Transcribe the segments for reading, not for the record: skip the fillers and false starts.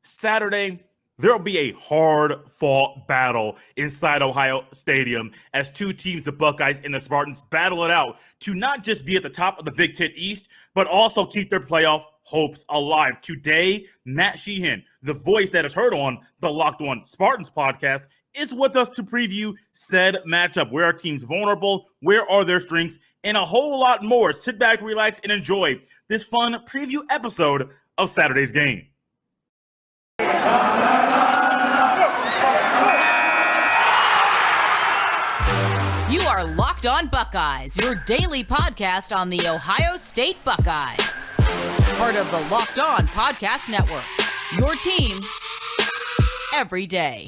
Saturday, there will be a hard-fought battle inside Ohio Stadium as two teams, the Buckeyes and the Spartans, battle it out to not just be at the top of the Big Ten East, but also keep their playoff hopes alive. Today, Matt Sheehan, the voice that is heard on the Locked On Spartans podcast, is with us to preview said matchup. Where are teams vulnerable? Where are their strengths? And a whole lot more. Sit back, relax, and enjoy this fun preview episode of Saturday's game. You are Locked On Buckeyes, your daily podcast on the Ohio State Buckeyes. Part of the Locked On Podcast Network, your team every day.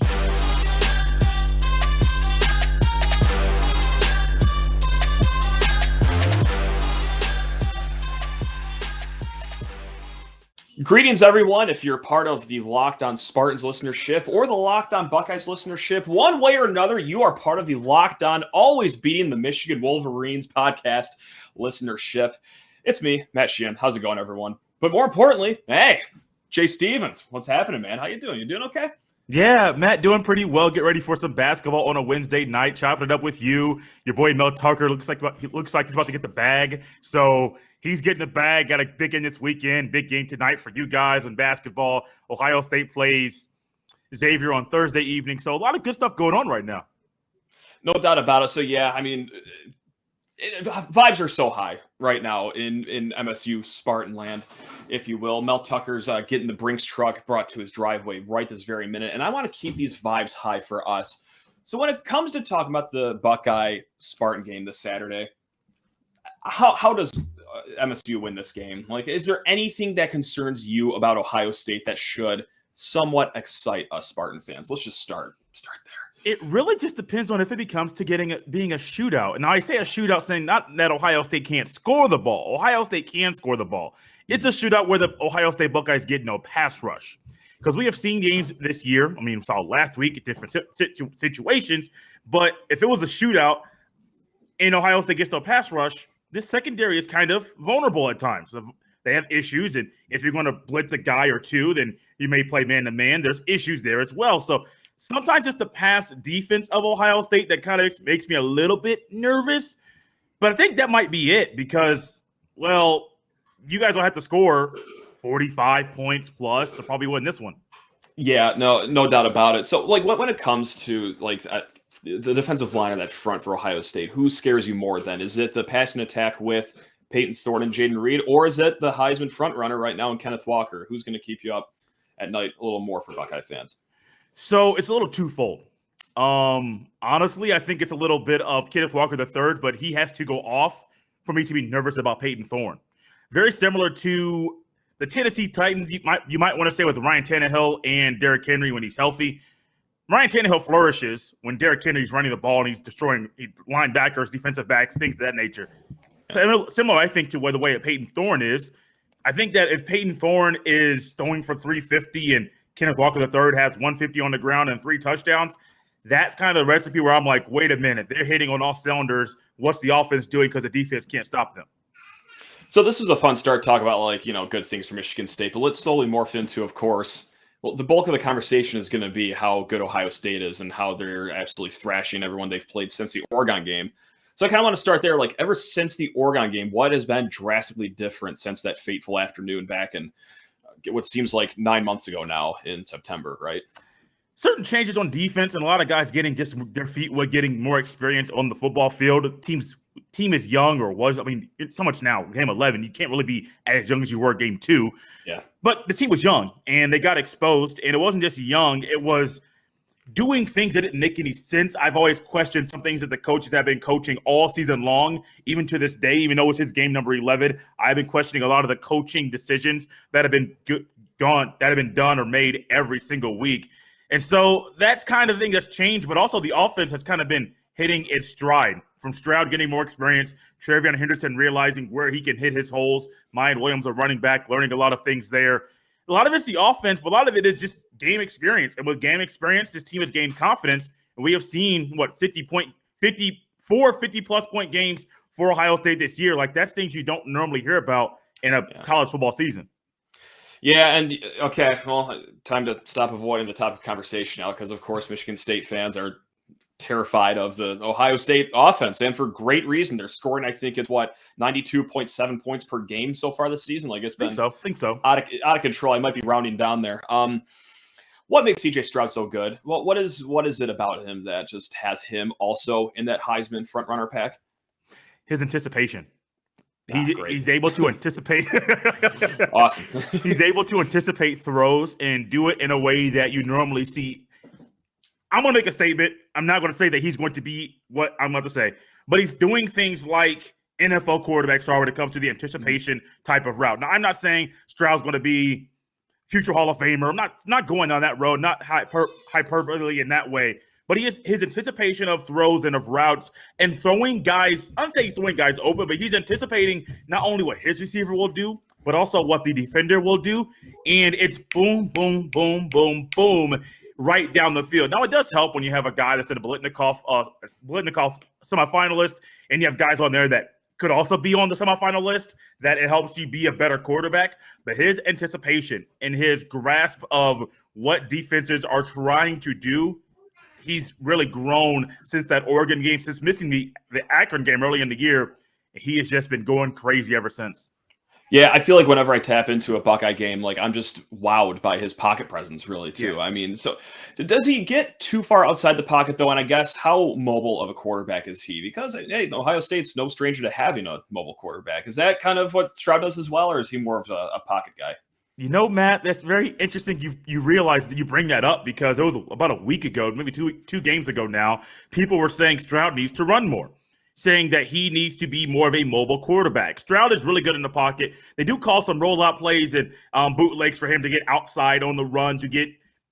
Greetings, everyone. If you're part of the Locked On Spartans listenership or the Locked On Buckeyes listenership, one way or another, you are part of the Locked On Always Beating the Michigan Wolverines podcast listenership. It's me, Matt Sheehan. How's it going, everyone? But more importantly, hey, Jay Stevens, what's happening, man? How you doing? You doing okay? Yeah, Matt, doing pretty well. Get ready for some basketball on a Wednesday night. Chopping it up with you. Your boy Mel Tucker looks like he's about to get the bag. So he's getting the bag. Got a big game this weekend. Big game tonight for you guys in basketball. Ohio State plays Xavier on Thursday evening. So a lot of good stuff going on right now. No doubt about it. So yeah, I mean, vibes are so high right now in MSU Spartan land, if you will. Mel Tucker's getting the Brinks truck brought to his driveway right this very minute, and I want to keep these vibes high for us. So when it comes to talking about the Buckeye Spartan game this Saturday, how does MSU win this game? Like, is there anything that concerns you about Ohio State that should somewhat excite us Spartan fans? Let's just start there. It really just depends on if it becomes to being a shootout. And I say a shootout saying not that Ohio State can't score the ball. Ohio State can score the ball. It's a shootout where the Ohio State Buckeyes get no pass rush. Because we have seen games this year. I mean, we saw last week at different situations. But if it was a shootout and Ohio State gets no pass rush, this secondary is kind of vulnerable at times. They have issues. And if you're going to blitz a guy or two, then you may play man-to-man. There's issues there as well. So sometimes it's the pass defense of Ohio State that kind of makes me a little bit nervous. But I think that might be it because, well, you guys will have to score 45 points plus to probably win this one. Yeah, no doubt about it. So, like, when it comes to, like, the defensive line of that front for Ohio State, who scares you more then? Is it the passing attack with Peyton Thorne and Jaden Reed, or is it the Heisman frontrunner right now in Kenneth Walker? Who's going to keep you up at night a little more for Buckeye fans? So it's a little twofold. Honestly, I think it's a little bit of Kenneth Walker III, but he has to go off for me to be nervous about Peyton Thorne. Very similar to the Tennessee Titans, you might want to say with Ryan Tannehill and Derrick Henry when he's healthy. Ryan Tannehill flourishes when Derrick Henry's running the ball and he's destroying linebackers, defensive backs, things of that nature. Similar, I think, to the way that Peyton Thorne is. I think that if Peyton Thorne is throwing for 350 and Kenneth Walker III has 150 on the ground and 3 touchdowns, that's kind of the recipe where I'm like, wait a minute, they're hitting on all cylinders. What's the offense doing because the defense can't stop them? So this was a fun start, talk about, like, good things for Michigan State, but let's slowly morph into, of course, well, the bulk of the conversation is going to be how good Ohio State is and how they're absolutely thrashing everyone they've played since the Oregon game. So I kind of want to start there. Like, ever since the Oregon game, what has been drastically different since that fateful afternoon back in what seems like 9 months ago now in September, right? Certain changes on defense and a lot of guys getting just their feet wet, getting more experience on the football field. The team is young or was. I mean, it's so much now. Game 11, you can't really be as young as you were game 2. Yeah. But the team was young and they got exposed. And it wasn't just young. It was doing things that didn't make any sense. I've always questioned some things that the coaches have been coaching all season long, even to this day, even though it's his game number 11. I've been questioning a lot of the coaching decisions that have been done or made every single week. And so that's kind of the thing that's changed, but also the offense has kind of been hitting its stride. From Stroud getting more experience, Trevion Henderson realizing where he can hit his holes, Mayan Williams, a running back, learning a lot of things there. A lot of it's the offense, but a lot of it is just game experience. And with game experience, this team has gained confidence. And we have seen, 50-plus point games for Ohio State this year. Like, that's things you don't normally hear about in a college football season. Yeah, and okay, well, time to stop avoiding the topic of conversation now because, of course, Michigan State fans are terrified of the Ohio State offense, and for great reason. They're scoring, I think it's 92.7 points per game so far this season. Like it's been Think so. out of control. I might be rounding down there. What makes CJ Stroud so good? Well, what is it about him that just has him also in that Heisman front runner pack? His anticipation. He's able to anticipate. Awesome. He's able to anticipate throws and do it in a way that you normally see. I'm going to make a statement. I'm not going to say that he's going to be what I'm about to say, but he's doing things like NFL quarterbacks are when it comes to the anticipation type of route. Now, I'm not saying Stroud's going to be future Hall of Famer. I'm not going on that road, not hyperbole in that way. But his anticipation of throws and of routes and throwing guys, I'm saying he's throwing guys open, but he's anticipating not only what his receiver will do, but also what the defender will do. And it's boom, boom, boom, boom, boom, right down the field. Now, it does help when you have a guy that's in a Blitnikoff semifinalist, and you have guys on there that could also be on the semifinal list, that it helps you be a better quarterback. But his anticipation and his grasp of what defenses are trying to do, he's really grown since that Oregon game, since missing the Akron game early in the year. He has just been going crazy ever since. Yeah, I feel like whenever I tap into a Buckeye game, like I'm just wowed by his pocket presence, really, too. Yeah. I mean, so does he get too far outside the pocket, though? And I guess how mobile of a quarterback is he? Because, hey, Ohio State's no stranger to having a mobile quarterback. Is that kind of what Stroud does as well, or is he more of a pocket guy? You know, Matt, that's very interesting. You realize that you bring that up because it was about a week ago, maybe two games ago now, people were saying Stroud needs to run more, saying that he needs to be more of a mobile quarterback. Stroud is really good in the pocket. They do call some rollout plays and bootlegs for him to get outside on the run, to get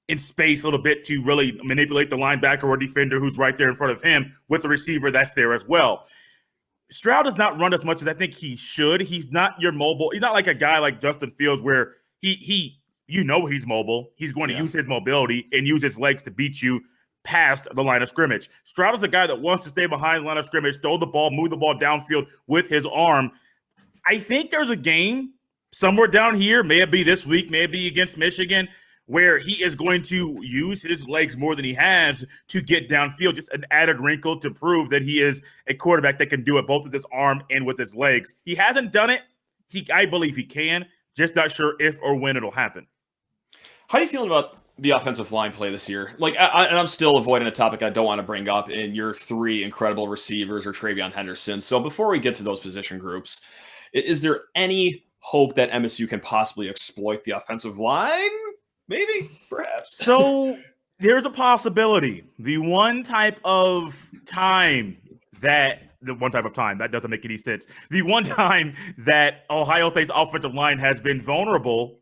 in space a little bit, to really manipulate the linebacker or defender who's right there in front of him with the receiver that's there as well. Stroud does not run as much as I think he should. He's not your mobile. He's not like a guy like Justin Fields where he's mobile. He's going to use his mobility and use his legs to beat you past the line of scrimmage. Stroud is a guy that wants to stay behind the line of scrimmage, throw the ball, move the ball downfield with his arm. I think there's a game somewhere down here, may it be this week, may it be against Michigan, where he is going to use his legs more than he has to get downfield, just an added wrinkle to prove that he is a quarterback that can do it both with his arm and with his legs. He hasn't done it. I believe he can, just not sure if or when it'll happen. How are you feeling about the offensive line play this year? Like, I'm still avoiding a topic I don't want to bring up in your three incredible receivers or Travion Henderson. So before we get to those position groups, is there any hope that MSU can possibly exploit the offensive line? Maybe, perhaps. So there's a possibility. The one type of time that doesn't make any sense. The one time that Ohio State's offensive line has been vulnerable,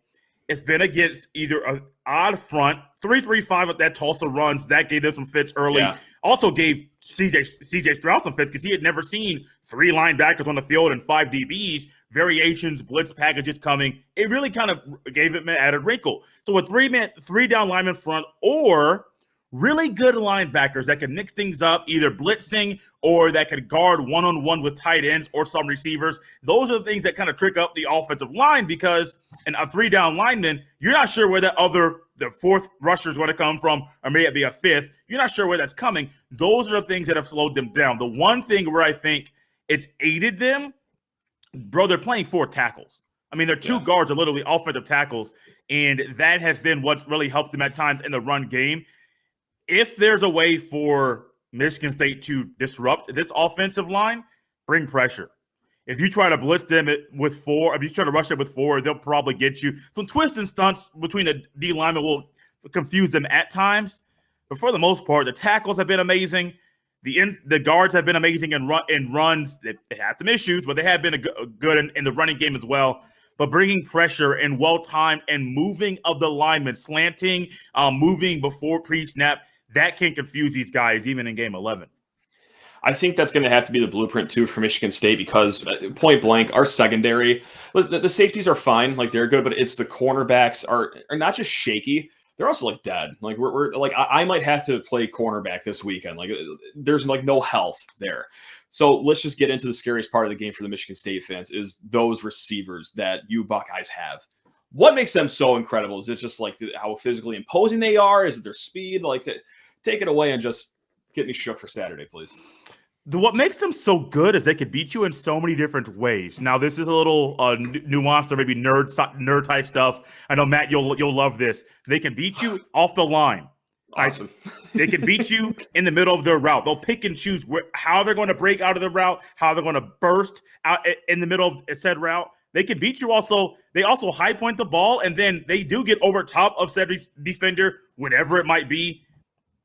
it's been against either an odd front, 3-3-5 that Tulsa runs. That gave them some fits early. Yeah. Also gave CJ Stroud some fits because he had never seen three linebackers on the field and five DBs, variations, blitz packages coming. It really kind of gave it an added wrinkle. So a three down lineman front, or really good linebackers that can mix things up, either blitzing or that can guard one-on-one with tight ends or some receivers. Those are the things that kind of trick up the offensive line, because in a three-down lineman, you're not sure where the fourth rusher is going to come from, or may it be a fifth. You're not sure where that's coming. Those are the things that have slowed them down. The one thing where I think it's aided them, bro, they're playing 4 tackles. I mean, their two guards are literally offensive tackles, and that has been what's really helped them at times in the run game. If there's a way for Michigan State to disrupt this offensive line, bring pressure. If you try to blitz them with 4, if you try to rush it with 4, they'll probably get you. Some twists and stunts between the D linemen will confuse them at times. But for the most part, the tackles have been amazing. The guards have been amazing in runs. They had some issues, but they have been good in the running game as well. But bringing pressure and well-timed and moving of the linemen, slanting, moving before pre-snap, that can confuse these guys even in game 11. I think that's going to have to be the blueprint, too, for Michigan State, because point blank, our secondary, the safeties are fine. Like, they're good, but it's the cornerbacks are not just shaky. They're also, like, dead. Like, we're like, I might have to play cornerback this weekend. Like, there's, like, no health there. So let's just get into the scariest part of the game for the Michigan State fans is those receivers that you Buckeyes have. what makes them so incredible? Is it just like how physically imposing they are? Is it their speed? Like, take it away and just get me shook for Saturday, please. What makes them so good is they could beat you in so many different ways. Now, this is a little nuanced or maybe nerd type stuff. I know, Matt, you'll love this. They can beat you off the line. Awesome. They can beat you in the middle of their route. They'll pick and choose how they're going to break out of the route, how they're going to burst out in the middle of said route. They can beat you also. They also high point the ball, and then they do get over top of said defender, whatever it might be.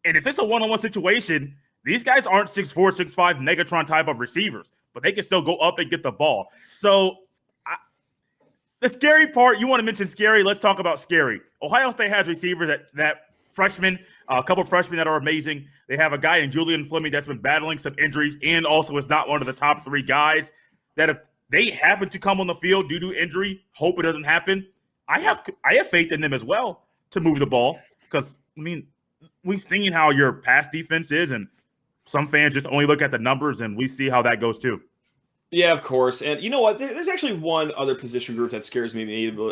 And if it's a one-on-one situation, these guys aren't 6'4", 6'5", Megatron type of receivers, but they can still go up and get the ball. So the scary part, you want to mention scary, let's talk about scary. Ohio State has receivers that freshmen, a couple of freshmen that are amazing. They have a guy in Julian Fleming that's been battling some injuries and also is not one of the top 3 guys that if they happen to come on the field due to injury, hope it doesn't happen. I have faith in them as well to move the ball because, I mean, we've seen how your pass defense is, and some fans just only look at the numbers, and we see how that goes too. Yeah, of course. And you know what? There's actually one other position group that scares me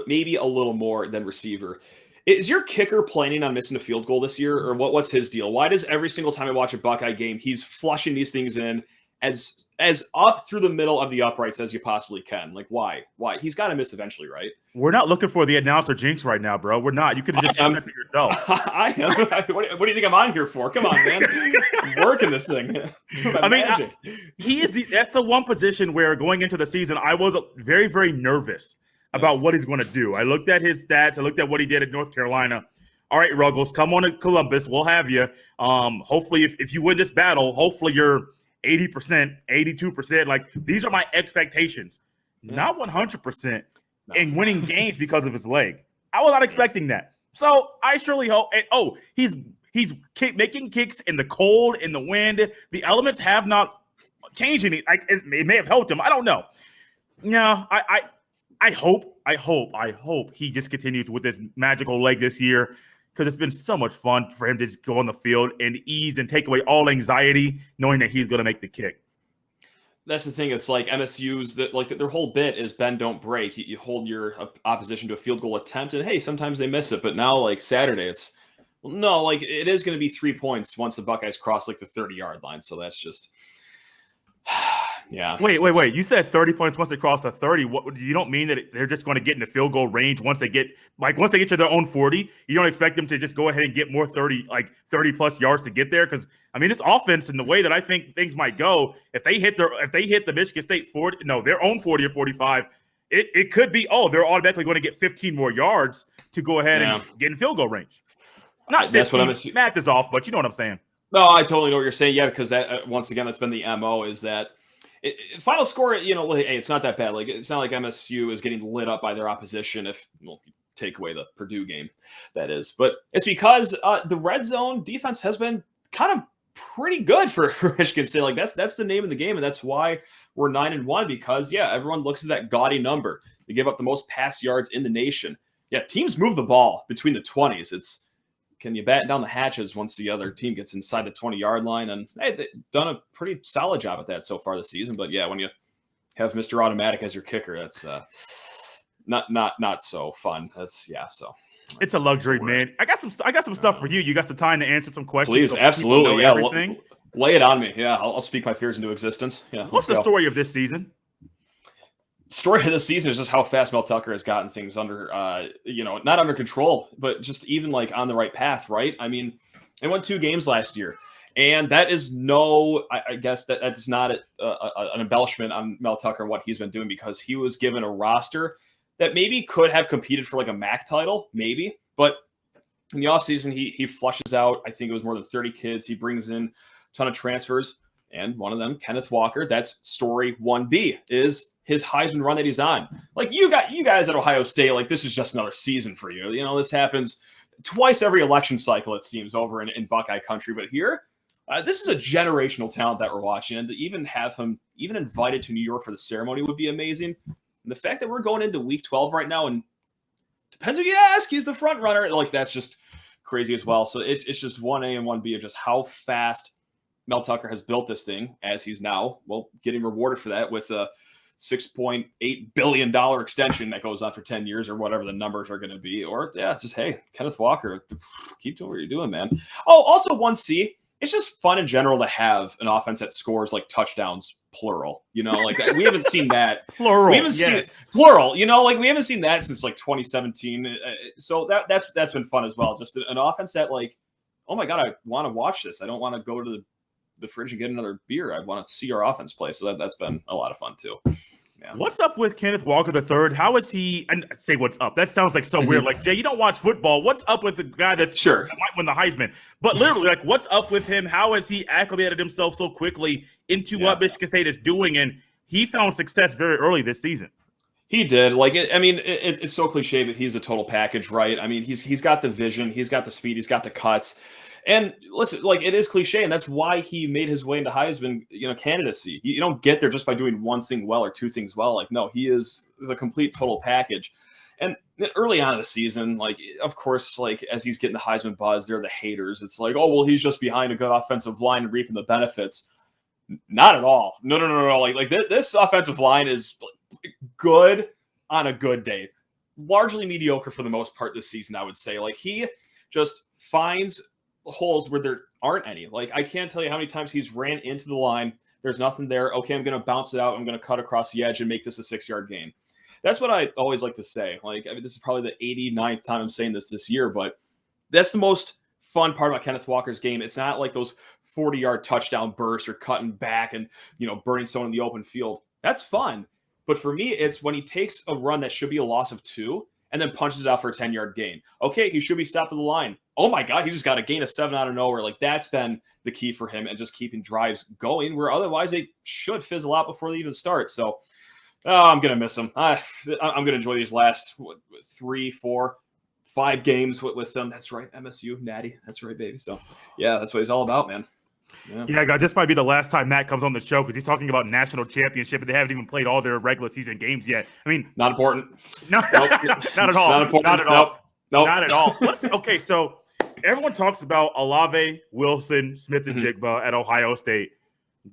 maybe a little more than receiver. Is your kicker planning on missing a field goal this year, or what's his deal? Why does every single time I watch a Buckeye game, he's flushing these things in as up through the middle of the uprights as you possibly can? Like, why? He's got to miss eventually, right? We're not looking for the announcer jinx right now, bro. We're not. You could have just done that to yourself. I am. What do you think I'm on here for? Come on, man. I'm working this thing. I mean, that's the one position where going into the season, I was very, very nervous about what he's going to do. I looked at his stats. I looked at what he did at North Carolina. All right, Ruggles, come on to Columbus. We'll have you. Hopefully, if you win this battle, hopefully you're 80%, 82%. Like, these are my expectations. Not 100% in winning games because of his leg. I was not expecting that. So I surely hope. And, he's making kicks in the cold, in the wind. The elements have not changed any. It may have helped him. I don't know. No, I hope he just continues with this magical leg this year, because it's been so much fun for him to just go on the field and ease and take away all anxiety, knowing that he's going to make the kick. That's the thing. It's like MSU's their whole bit is bend, don't break. You hold your opposition to a field goal attempt, and hey, sometimes they miss it. But now, like Saturday, it is going to be 3 points once the Buckeyes cross like the 30-yard line. So that's just. Yeah. Wait. You said 30 points once they cross the 30. What, you don't mean that they're just going to get into field goal range once they get to their own 40? You don't expect them to just go ahead and get more 30 plus yards to get there? Because I mean, this offense and the way that I think things might go, if they hit the Michigan State 40, no, their own 40 or 45, it could be they're automatically going to get 15 more yards to go ahead and get in field goal range. Not 15. That's what I'm assuming. Math is off, but you know what I'm saying. No, I totally know what you're saying. Yeah, because that once again, that's been the MO is that. Final score, hey, it's not that bad. Like, it's not like MSU is getting lit up by their opposition if you take away the Purdue game, that is. But it's because the red zone defense has been kind of pretty good for Michigan State. Like, that's the name of the game, and that's why we're 9-1, because, everyone looks at that gaudy number. They give up the most pass yards in the nation. Yeah, teams move the ball between the 20s. Can you batten down the hatches once the other team gets inside the 20-yard line? And hey, they've done a pretty solid job at that so far this season. But when you have Mr. Automatic as your kicker, that's not so fun. So it's a luxury, man. I got some stuff for you. You got some time to answer some questions. Please, absolutely, everything. Lay it on me. Yeah, I'll speak my fears into existence. Yeah. What's the story of this season? Story of the season is just how fast Mel Tucker has gotten things under, not under control, but just even like on the right path, right? I mean, they won 2 games last year, and that is I guess that's not an embellishment on Mel Tucker and what he's been doing, because he was given a roster that maybe could have competed for like a MAC title, maybe, but in the offseason, he flushes out, I think it was more than 30 kids. He brings in a ton of transfers, and one of them, Kenneth Walker, that's story 1B, is his Heisman run that he's on. Like, you guys at Ohio State, like, this is just another season for you. This happens twice every election cycle, it seems, over in Buckeye country. But here, this is a generational talent that we're watching. And to even have him even invited to New York for the ceremony would be amazing. And the fact that we're going into week 12 right now, and depends who you ask, he's the front runner. Like, that's just crazy as well. So it's just 1A and 1B of just how fast Mel Tucker has built this thing, as he's now, getting rewarded for that with $6.8 billion extension that goes on for 10 years or whatever the numbers are going to be. Or, yeah, it's just, hey, Kenneth Walker, keep doing what you're doing, man. Oh, also 1C, it's just fun in general to have an offense that scores like touchdowns, plural. You know, like we haven't seen that. Plural. We haven't seen it. Plural. You know, like we haven't seen that since like 2017. So that's been fun as well. Just an offense that like, oh my God, I want to watch this. I don't want to go to the fridge and get another beer. I want to see our offense play. So that's been a lot of fun too. Yeah. What's up with Kenneth Walker III? How is he? And say what's up. That sounds like so weird. Like, Jay, you don't watch football. What's up with the guy that might win the Heisman? But literally, like, what's up with him? How has he acclimated himself so quickly into what Michigan State is doing? And he found success very early this season. He did. Like, it's so cliche, but he's a total package, right? I mean, he's got the vision, he's got the speed, he's got the cuts. And listen, like, it is cliche, and that's why he made his way into Heisman, candidacy. You don't get there just by doing one thing well or two things well. Like, no, he is the complete total package. And early on in the season, like, of course, like, as he's getting the Heisman buzz, they're the haters. It's like, oh, well, he's just behind a good offensive line and reaping the benefits. Not at all. No. Like this offensive line is good on a good day. Largely mediocre for the most part this season, I would say. Like, he just finds holes where there aren't any. Like, I can't tell you how many times he's ran into the line. There's nothing there. Okay, I'm going to bounce it out. I'm going to cut across the edge and make this a 6-yard gain. That's what I always like to say. Like, I mean, this is probably the 89th time I'm saying this year, but that's the most fun part about Kenneth Walker's game. It's not like those 40-yard touchdown bursts or cutting back and, burning someone in the open field. That's fun. But for me, it's when he takes a run that should be a loss of 2 and then punches it out for a 10-yard gain. Okay, he should be stopped at the line. Oh my God, he just got a gain of 7 out of nowhere. Like, that's been the key for him and just keeping drives going where otherwise they should fizzle out before they even start. So I'm going to miss him. I'm going to enjoy these last 3, 4, 5 games with them. That's right, MSU, Natty. That's right, baby. So, yeah, that's what he's all about, man. Yeah, guys, this might be the last time Matt comes on the show because he's talking about national championship, and they haven't even played all their regular season games yet. I mean, not important. No, nope. Not at all. Not important. Not at all. Nope. Not at all. Okay, so everyone talks about Olave, Wilson, Smith, and Jigba at Ohio State.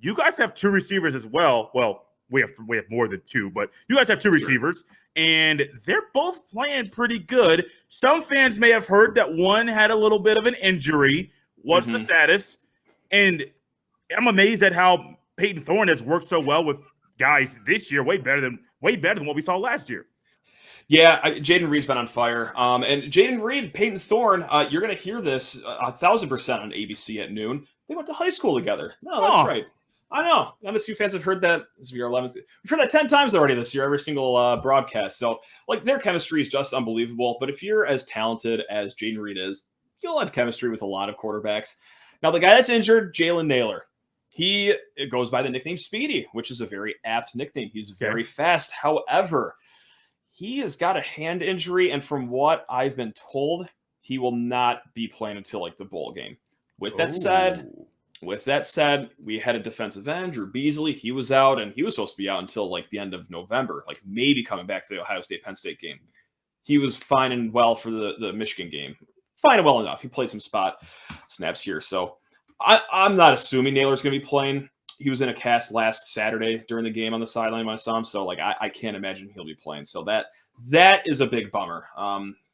You guys have 2 receivers as well. Well, we have more than 2, but you guys have 2 receivers, and they're both playing pretty good. Some fans may have heard that one had a little bit of an injury. What's the status? And I'm amazed at how Peyton Thorne has worked so well with guys this year, way better than what we saw last year. Yeah, Jaden Reed's been on fire. And Jaden Reed, Peyton Thorne, you're going to hear this 1,000% on ABC at noon. They went to high school together. No, that's right. I know. MSU fans have heard that. This will be our 11th. We've heard that 10 times already this year, every single broadcast. So, like, their chemistry is just unbelievable. But if you're as talented as Jaden Reed is, you'll have chemistry with a lot of quarterbacks. Now, the guy that's injured, Jalen Naylor, it goes by the nickname Speedy, which is a very apt nickname. He's very fast. However, he has got a hand injury, and from what I've been told, he will not be playing until like the bowl game. With that said, we had a defensive end, Drew Beasley. He was out, and he was supposed to be out until like the end of November, like maybe coming back for the Ohio State-Penn State game. He was fine and well for the Michigan game. Fine and well enough. He played some spot snaps here. So I'm not assuming Naylor's going to be playing. He was in a cast last Saturday during the game on the sideline when I saw him. So, like, I can't imagine he'll be playing. So that is a big bummer.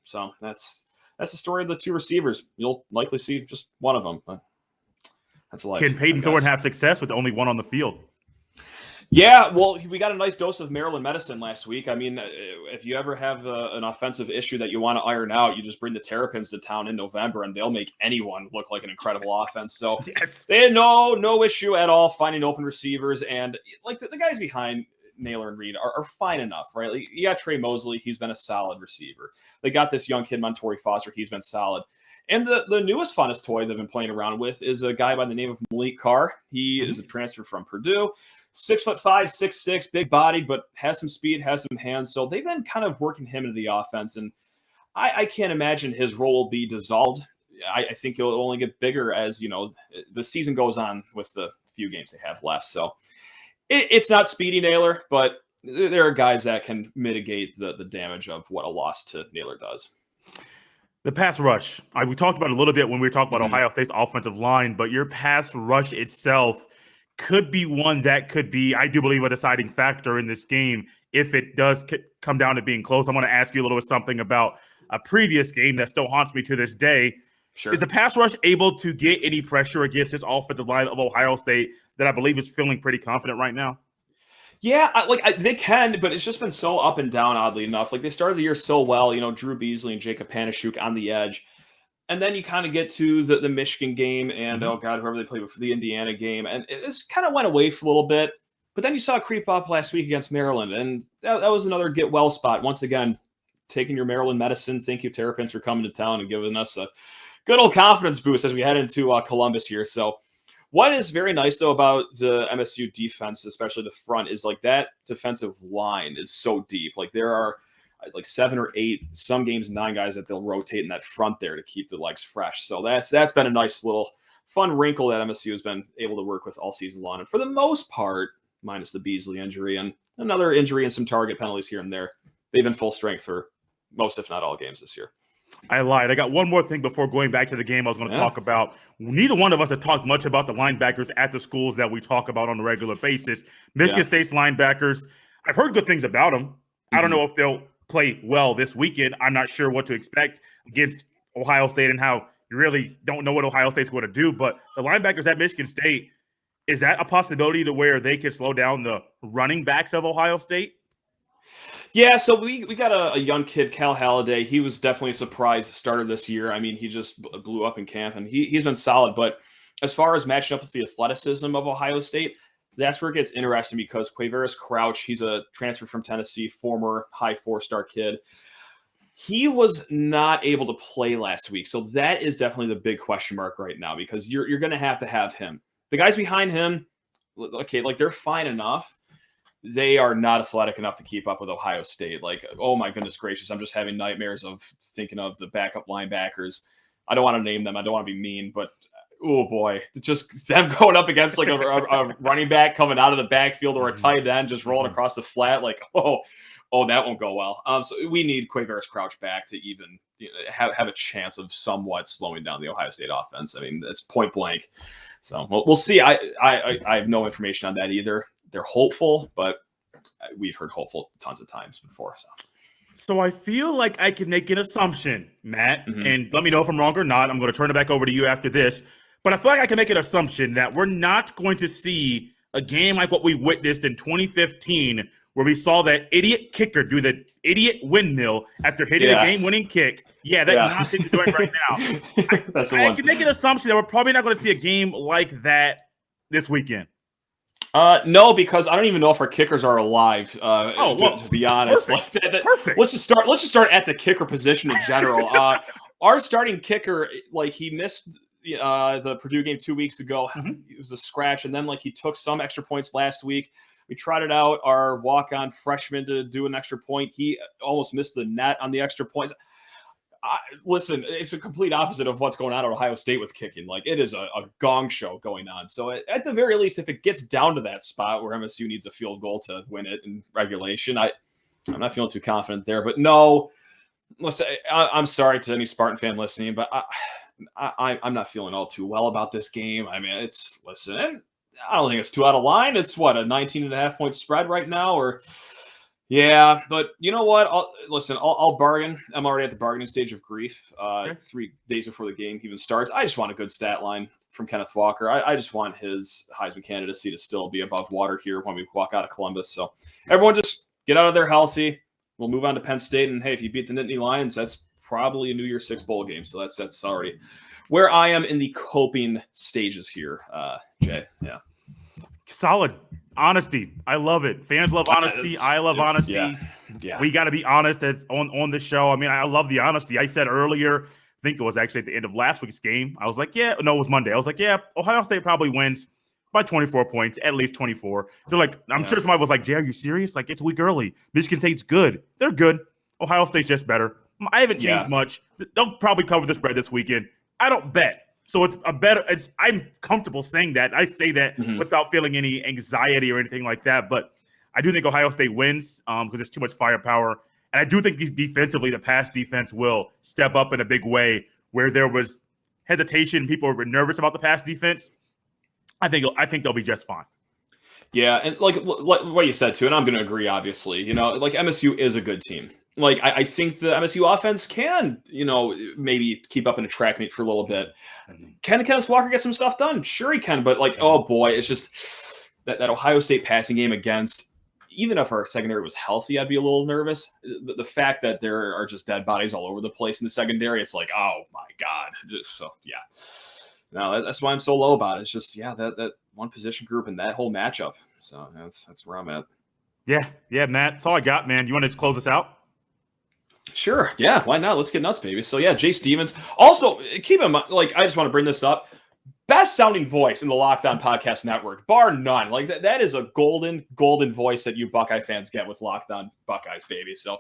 So that's the story of the 2 receivers. You'll likely see just one of them. But that's life. Can Peyton Thorne have success with only one on the field? Yeah, well, we got a nice dose of Maryland medicine last week. I mean, if you ever have an offensive issue that you want to iron out, you just bring the Terrapins to town in November, and they'll make anyone look like an incredible offense. So they had no issue at all finding open receivers. And, like, the guys behind Naylor and Reed are fine enough, right? Like, you got Trey Mosley. He's been a solid receiver. They got this young kid, Montori Foster. He's been solid. And the newest, funnest toy they've been playing around with is a guy by the name of Malik Carr. He is a transfer from Purdue. 6'5", 6'6", big body, but has some speed, has some hands. So they've been kind of working him into the offense, and I can't imagine his role will be dissolved. I think he'll only get bigger as the season goes on with the few games they have left. So it's not Speedy Naylor, but there are guys that can mitigate the damage of what a loss to Naylor does. The pass rush. We talked about it a little bit when we were talking about Ohio State's offensive line, but your pass rush itself could be one that could be, I do believe, a deciding factor in this game if it does come down to being close. I want to ask you a little bit something about a previous game that still haunts me to this day. Sure. Is the pass rush able to get any pressure against this offensive line of Ohio State that I believe is feeling pretty confident right now? Yeah, they can, but it's just been so up and down, oddly enough. Like, they started the year so well, Drew Beasley and Jacob Panasiuk on the edge. And then you kind of get to the Michigan game and, oh, God, whoever they played with for the Indiana game. And it just kind of went away for a little bit. But then you saw it creep up last week against Maryland. And that was another get-well spot. Once again, taking your Maryland medicine. Thank you, Terrapins, for coming to town and giving us a good old confidence boost as we head into Columbus here. So what is very nice, though, about the MSU defense, especially the front, is like that defensive line is so deep. Like, there are like 7 or 8, some games 9 guys that they'll rotate in that front there to keep the legs fresh. So that's been a nice little fun wrinkle that MSU has been able to work with all season long. And for the most part, minus the Beasley injury and another injury and some target penalties here and there, they've been full strength for most, if not all, games this year. I lied. I got one more thing before going back to the game I was going to talk about. Neither one of us have talked much about the linebackers at the schools that we talk about on a regular basis. Michigan State's linebackers, I've heard good things about them. I don't know if they'll play well this weekend. I'm not sure what to expect against Ohio State and how you really don't know what Ohio State's going to do. But the linebackers at Michigan State, is that a possibility to where they could slow down the running backs of Ohio State? Yeah, so we got a young kid, Cal Halliday. He was definitely a surprise starter this year. I mean, he just blew up in camp, and he's been solid. But as far as matching up with the athleticism of Ohio State, that's where it gets interesting because Quavaris Crouch, he's a transfer from Tennessee, former high 4-star kid. He was not able to play last week. So that is definitely the big question mark right now because you're going to have him. The guys behind him, okay, like they're fine enough. They are not athletic enough to keep up with Ohio State. Like, oh my goodness gracious, I'm just having nightmares of thinking of the backup linebackers. I don't want to name them. I don't want to be mean, but oh boy, just them going up against like a running back coming out of the backfield or a tight end just rolling across the flat. Like, oh, that won't go well. So we need Quavaris Crouch back to even have a chance of somewhat slowing down the Ohio State offense. I mean, it's point blank. So we'll see. I have no information on that either. They're hopeful, but we've heard hopeful tons of times before. So I feel like I can make an assumption, Matt, and let me know if I'm wrong or not. I'm going to turn it back over to you after this. But I feel like I can make an assumption that we're not going to see a game like what we witnessed in 2015 where we saw that idiot kicker do the idiot windmill after hitting a game-winning kick. Yeah, that nonsense you're doing right now. I can make an assumption that we're probably not going to see a game like that this weekend. No, because I don't even know if our kickers are alive. To be honest, perfect. Perfect. Let's just start at the kicker position in general. Our starting kicker, like he missed the Purdue game 2 weeks ago. It was a scratch, and then like he took some extra points last week. We trotted out our walk-on freshman to do an extra point. He almost missed the net on the extra points. Listen, it's a complete opposite of what's going on at Ohio State with kicking. Like, it is a gong show going on. So at the very least, if it gets down to that spot where MSU needs a field goal to win it in regulation, I'm not feeling too confident there. But no, listen, I'm sorry to any Spartan fan listening, but I'm not feeling all too well about this game. I mean, listen, I don't think it's too out of line. It's what, a 19.5 point spread right now, or yeah, but you know what? I'll bargain. I'm already at the bargaining stage of grief. 3 days before the game even starts, I just want a good stat line from Kenneth Walker. I just want his Heisman candidacy to still be above water here when we walk out of Columbus. So everyone just get out of there healthy. We'll move on to Penn State. And hey, if you beat the Nittany Lions, that's probably a New Year's 6 bowl game. So that's already where I am in the coping stages here, Jay. Yeah. Solid. Honesty. I love it. Fans love honesty. I love honesty. Yeah. We got to be honest as on the show. I mean, I love the honesty. I said earlier, I think it was actually at the end of last week's game, I was like, it was Monday. I was like, Ohio State probably wins by 24 points, at least 24. They're like, I'm sure somebody was like, Jay, are you serious? Like, it's a week early. Michigan State's good. They're good. Ohio State's just better. I haven't changed much. They'll probably cover the spread this weekend. I don't bet. So I'm comfortable saying that. I say that without feeling any anxiety or anything like that. But I do think Ohio State wins because there's too much firepower. And I do think defensively, the pass defense will step up in a big way where there was hesitation. People were nervous about the pass defense. I think they'll be just fine. Yeah, and like what you said too, and I'm going to agree. Obviously, like MSU is a good team. Like I think the MSU offense can, maybe keep up in a track meet for a little bit. Can Kenneth Walker get some stuff done? Sure he can, but oh boy, it's just that Ohio State passing game against. Even if our secondary was healthy, I'd be a little nervous. The fact that there are just dead bodies all over the place in the secondary, it's like, oh my God. So yeah, no, that's why I'm so low about it. It's just that one position group and that whole matchup. So that's where I'm at. Yeah, Matt. That's all I got, man. You want to close us out? Sure. Yeah. Why not? Let's get nuts, baby. So yeah, Jay Stevens. Also, keep in mind, I just want to bring this up. Best sounding voice in the Locked On Podcast Network, bar none. That is a golden voice that you Buckeye fans get with Locked On Buckeyes, baby. So,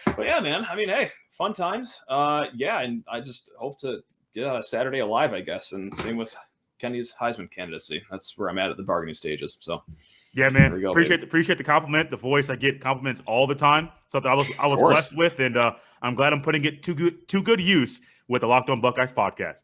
but yeah, man. I mean, hey, fun times. And I just hope to get Saturday alive, I guess. And same with Kenny's Heisman candidacy. That's where I'm at the bargaining stages. So. Yeah, man. Appreciate the compliment. The voice, I get compliments all the time. Something I was blessed with, and I'm glad I'm putting it to good use with the Locked On Buckeyes podcast.